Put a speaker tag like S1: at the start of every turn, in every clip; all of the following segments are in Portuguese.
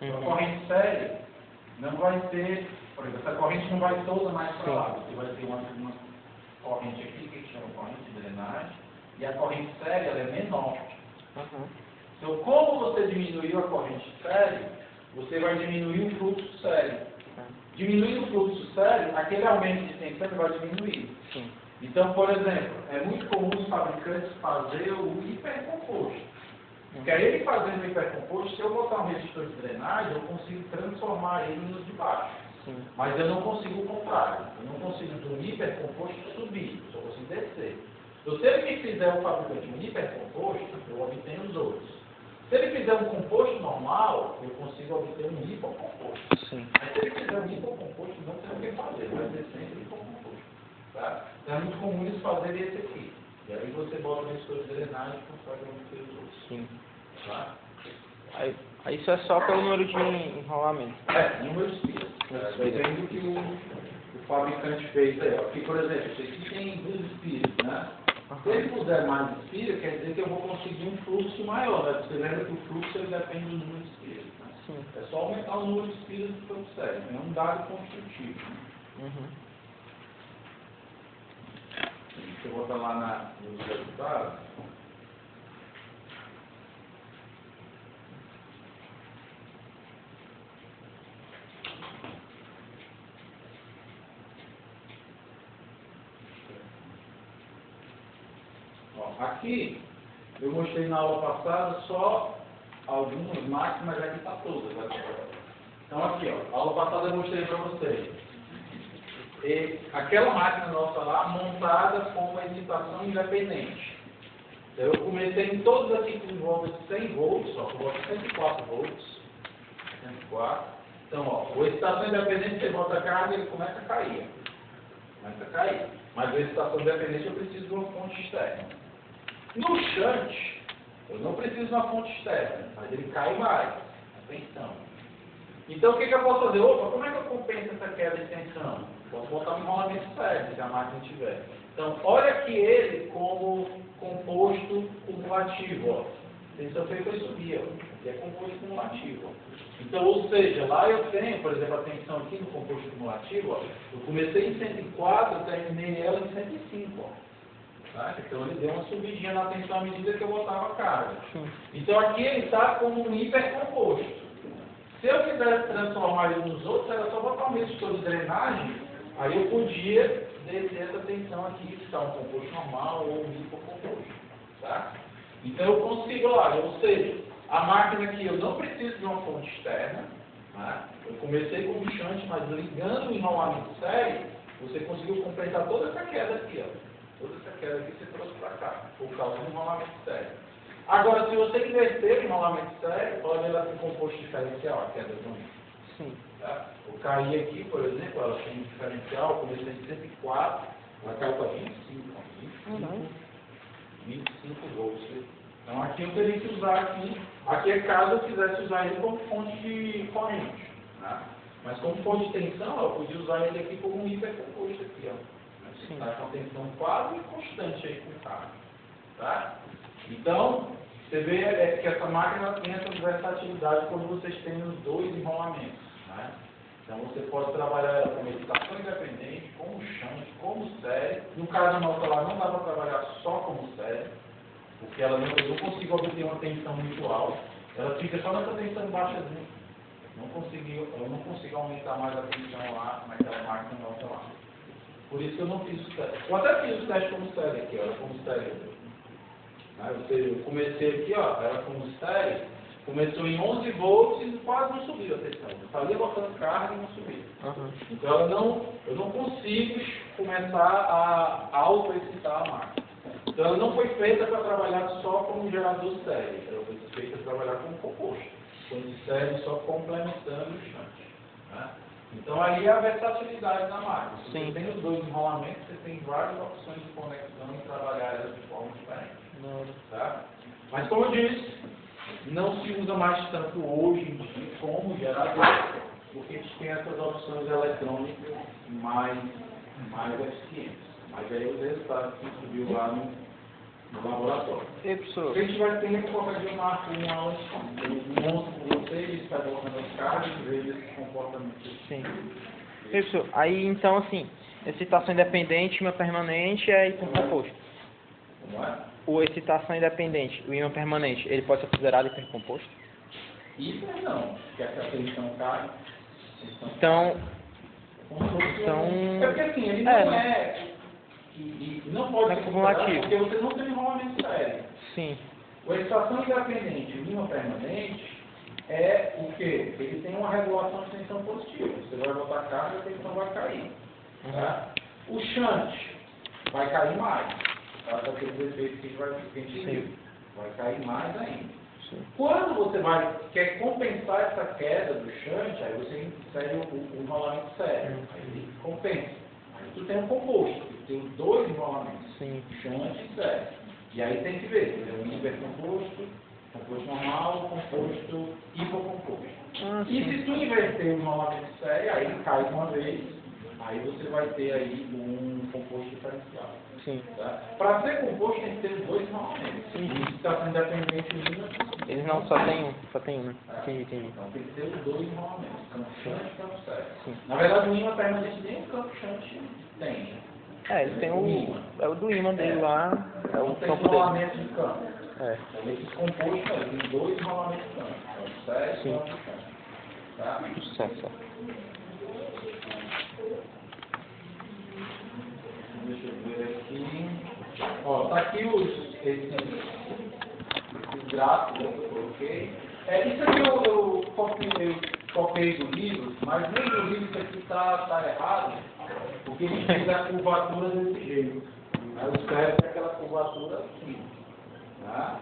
S1: A corrente série não vai ter, por exemplo, essa corrente não vai toda mais para lá. Você vai ter uma corrente aqui, que chama corrente de drenagem, e a corrente série ela é menor. Então, como você diminuiu a corrente série, você vai diminuir o fluxo série. Diminuindo o fluxo série, aquele aumento de tensão vai diminuir. Então, por exemplo, é muito comum os fabricantes fazer o hipercomposto. Porque aí ele fazendo o hipercomposto, se eu botar um resistor de drenagem, eu consigo transformar ele nos de baixo. Mas eu não consigo o contrário. Eu não consigo do hipercomposto subir, eu só consigo descer. Então, se ele me fizer o fabricante um hipercomposto, eu obtenho os outros. Se ele fizer um composto normal, eu consigo obter um hipocomposto. Mas se ele fizer um hipocomposto, não tem o que fazer, vai ser sempre hipocomposto. Tá? Então é muito comum eles fazerem esse aqui. E aí você bota o resistor de drenagem e consegue obter os outros. Tá?
S2: Aí isso é só pelo número de enrolamento.
S1: Número de espiras. Depende do que o fabricante fez aí. Aqui, por exemplo, esse aqui tem 2 espiras, né? Se ele puser mais espira, quer dizer que eu vou conseguir um fluxo maior, né? Você lembra que o fluxo ele depende do número de espiras, né? É só aumentar o número de espiras do campo sério, é um dado construtivo. Né? Deixa eu botar lá nos resultados. Aqui, eu mostrei na aula passada só algumas máquinas, mas aqui está todas. Então aqui, ó, a aula passada eu mostrei para vocês. E aquela máquina nossa lá, montada com uma excitação independente. Então, eu comecei em todos aqui com volta de 100 volts, ó, com volta de 104 volts. 104. Então, ó, o excitação independente, você bota a carga, ele começa a cair. Mas a excitação independente eu preciso de uma fonte externa. No shunt, eu não preciso de uma fonte externa, mas ele cai mais. Atenção. Então, o que eu posso fazer? Opa, como é que eu compenso essa queda de tensão? Posso botar um enrolamento sério, se a máquina tiver. Então, olha aqui ele como composto cumulativo. Ó. A tensão foi subir, ó. Aqui é composto cumulativo. Ó. Então, ou seja, lá eu tenho, por exemplo, a tensão aqui no composto cumulativo. Ó. Eu comecei em 104, terminei ela em 105. Ó. Tá? Então ele deu uma subidinha na tensão à medida que eu botava a carga. Então aqui ele está como um hipercomposto. Se eu quisesse transformar ele nos outros, era só botar um resistor de drenagem, aí eu podia descer essa tensão aqui, que está um composto normal ou um hipocomposto. Tá? Então eu consigo lá, ou seja, a máquina aqui eu não preciso de uma fonte externa. Tá? Eu comecei com um shunt, mas ligando o enrolamento sério, você conseguiu completar toda essa queda aqui, ó. Toda essa queda aqui você trouxe para cá, por causa do enrolamento sério. Agora, se você inverter o enrolamento sério, pode ela ter um composto diferencial, a queda também. Tá? O KI aqui, por exemplo, ela tem um diferencial, comecei em 104, ela caiu para 25 volts. Então aqui eu teria que usar aqui é caso eu quisesse usar ele como fonte de corrente. Tá? Mas como fonte de tensão, eu podia usar ele aqui como um hipercomposto aqui, ó. Está com a tensão quase constante aí com o carro. Tá? Então, você vê que essa máquina tem essa versatilidade quando vocês têm os 2 enrolamentos. Né? Então, você pode trabalhar ela como excitação independente, como shunt, como série. No caso nosso lá, não dá para trabalhar só como série, porque ela eu não consigo obter uma tensão muito alta. Ela fica só nessa tensão baixazinha. Eu não consigo aumentar mais a tensão lá naquela máquina nossa lá. Por isso que eu não fiz o teste. Eu até fiz o teste como série aqui, olha, como série. Ou seja, eu comecei aqui, ó, era como série, começou em 11 volts e quase não subiu a tensão. Eu estava botando carga e não subia. Então eu não consigo começar a auto-excitar a máquina. Então ela não foi feita para trabalhar só como gerador série, ela foi feita para trabalhar como composto. Como série só complementando o shunt. Né? Então aí é a versatilidade da máquina. Se você tem os 2 enrolamentos, você tem várias opções de conexão e trabalhar elas de forma diferente. Tá? Mas como eu disse, não se usa mais tanto hoje em dia como gerador, porque a gente tem essas opções eletrônicas mais eficientes. Mas aí os resultados que a gente viu lá no laboratório.
S2: E professor?
S1: A gente vai ter qualquer dia uma aula, eu mostro com vocês eles colocando as cargas e vejo esse comportamento.
S2: Sim. Isso. Aí, então, assim, excitação independente, ímã permanente é hipercomposto.
S1: Como é?
S2: O excitação independente, o ímã permanente, ele pode ser considerado hipercomposto?
S1: Hiper não, porque a tensão cai.
S2: Então...
S1: É porque assim, ele não não pode ser
S2: cumulativo.
S1: porque você não tem enrolamento sério.
S2: Sim.
S1: A excitação independente e o ímã permanente é o quê? Ele tem uma regulação de tensão positiva. Você vai botar carga e a tensão vai cair. Tá? O shunt vai cair mais. Tá? Daquele efeito que a gente viu. Vai cair mais ainda. Sim. Quando você quer compensar essa queda do shunt, aí você insere o enrolamento sério. Aí ele compensa. Aí tu tem um composto. Tu tem os dois enrolamentos.
S2: Sim.
S1: Shunt e sério. E aí tem que ver. Ele é um hipercomposto, composto normal, composto hipocomposto. E se tu inverter o enrolamento sério, aí ele cai uma vez, aí você vai ter aí um composto diferencial.
S2: Sim.
S1: Tá? Para ser composto tem que ter os dois enrolamentos.
S2: Sim.
S1: E se está sendo independente do ímã,
S2: eles não só tem um, né? Entendi.
S1: Então tem que ter os dois enrolamentos, campo shunt e campo sério.
S2: Sim.
S1: Na verdade o ímã permanente nem o campo shunt tem.
S2: Ele tem o do ímã dele lá, é o
S1: tem
S2: campo dele.
S1: enrolamento de campo.
S2: É.
S1: Esses compostos tem dois enrolamentos de campo. Campo sério e campo shunt. Tá?
S2: Certo.
S1: Deixa eu ver aqui. Ó, tá aqui esses gráficos que eu coloquei. Isso aqui eu copiei do livro, mas nem do livro isso aqui tá errado, porque ele fez a curvatura desse jeito. Aí o certo é aquela curvatura aqui. Tá?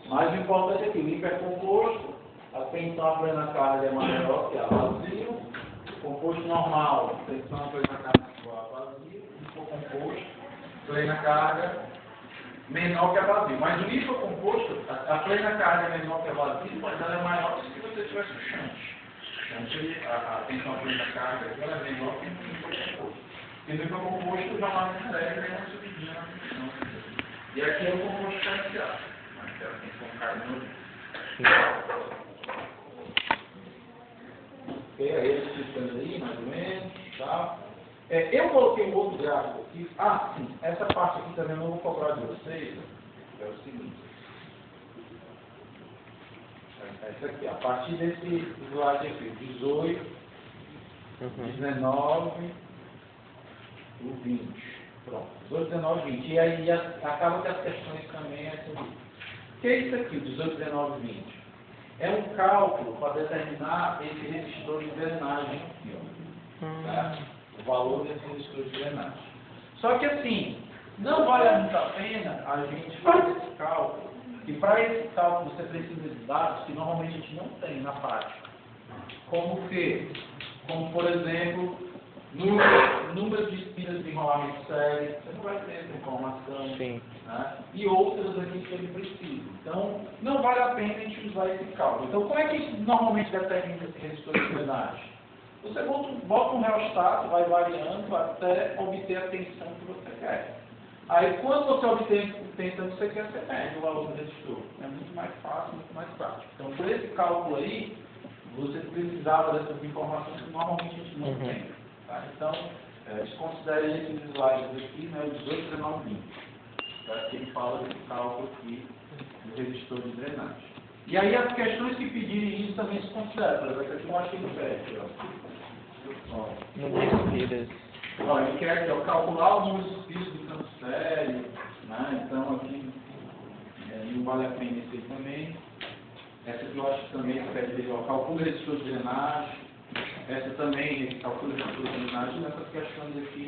S1: Mas o importante é que o hipercomposto, a tensão plena carga é maior que a vazio, o composto normal, a tensão plena carga é igual a vazio, o composto, plena carga menor que a vazio. Mas o hipocomposto, a plena carga é menor que a vazio, mas ela é maior do que se você tivesse o shunt. A tensão plena carga ela é menor que no hipocomposto. E no hipocomposto já lá no cérebro tem uma subidinha na tensão. E aqui é o composto diferencial. Mas a tensão cai no ok, aí eles explicando aí, mais ou menos, tá? Eu coloquei um outro gráfico aqui. Sim, essa parte aqui também eu não vou cobrar de vocês. É o seguinte. Essa aqui, a partir desse slide aqui, 18, 19, o 20. Pronto, 18, 19, 20. E aí acaba que as questões também é assim. O que é isso aqui, 18, 19, 20? É um cálculo para determinar esse resistor de drenagem aqui, ó. Tá? O valor desse resistor de drenagem. Só que assim, não vale muito a pena a gente fazer esse cálculo, e para esse cálculo você precisa de dados que normalmente a gente não tem na prática. Como o quê? Como, por exemplo, número de espiras de enrolamento sério, você não vai ter essa informação.
S2: Sim.
S1: Né? E outras aqui que ele precisa. Então, não vale a pena a gente usar esse cálculo. Então, como é que a gente normalmente determina esse resistor de drenagem? Você bota um reostato, vai variando até obter a tensão que você quer. Aí, quando você obtém a tensão que você quer, você mede o valor do resistor. É muito mais fácil, muito mais prático. Então, por esse cálculo aí, você precisava dessas informações que normalmente a gente não tem. Tá? Então, desconsidere esses slides aqui, né, o 18, 19, 20. Tá? Que ele fala desse cálculo aqui do resistor de drenagem. E aí as questões que pedirem isso também se consideram. Por exemplo, aqui eu achei no pé.
S2: No espiras.
S1: Ele quer aqui, calcular o número de espiras do campo sério. Né? Então aqui não vale a pena esse aí também. Essa aqui eu acho que também você pede dizer, calcula resistor de drenagem. Essa também, calcula resistor de drenagem. Essas questões aqui,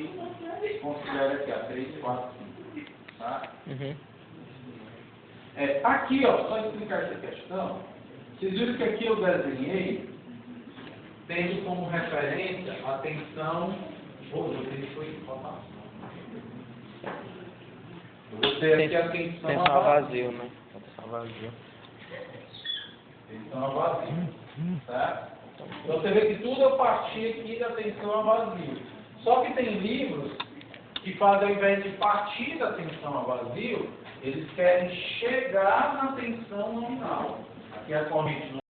S1: considera aqui a 3, 4, 5. Tá? Aqui, ó, só explicar essa questão. Vocês viram que aqui eu desenhei, tendo como referência a tensão. Eu vou ter aqui a tensão a vazio,
S2: né? Tensão a vazio.
S1: Tensão a vazio. Tá? Então você vê que tudo eu parti aqui da tensão a vazio. Só que tem livros que fazem, ao invés de partir da tensão a vazio, eles querem chegar na tensão nominal. Aqui é a corrente